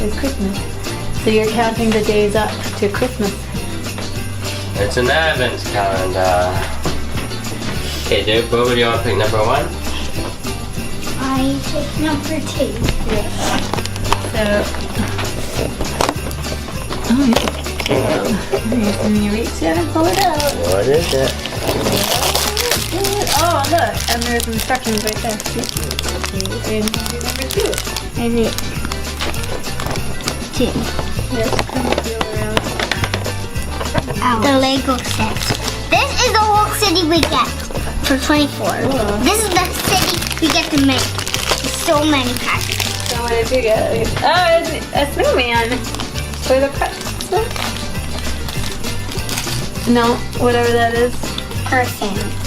is Christmas. So you're counting the days up to Christmas. It's an advent calendar. Okay, Duke, what would you want to pick number 1? I pick number 2. Yeah. So, when you reach in and pull it out. What is it? Oh, look, and there's instructions right there. And do number 2. And it 2. Yes, come feel around. The Lego set. This is the whole city we get for 24. Cool. This is the city we get to make. So many packages. So what did you get? Oh, it's a snowman for the press. No, whatever that is. Person.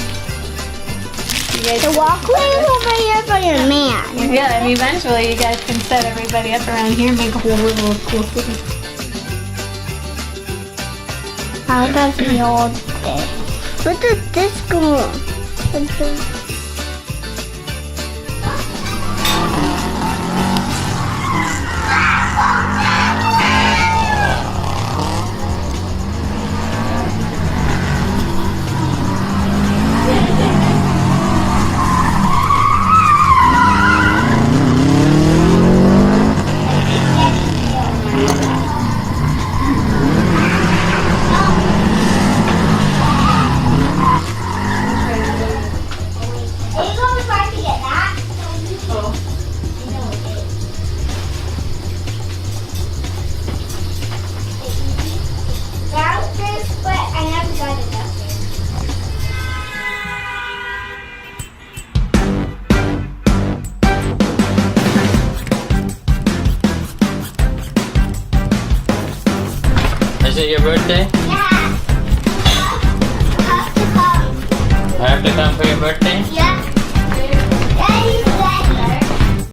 You guys, The walkway is over here for your man. yeah, and eventually you guys can set everybody up around here and make a whole little cool city. How does the old day? Where does this go? Is it your birthday? Yeah. I have to come for your birthday? Yeah.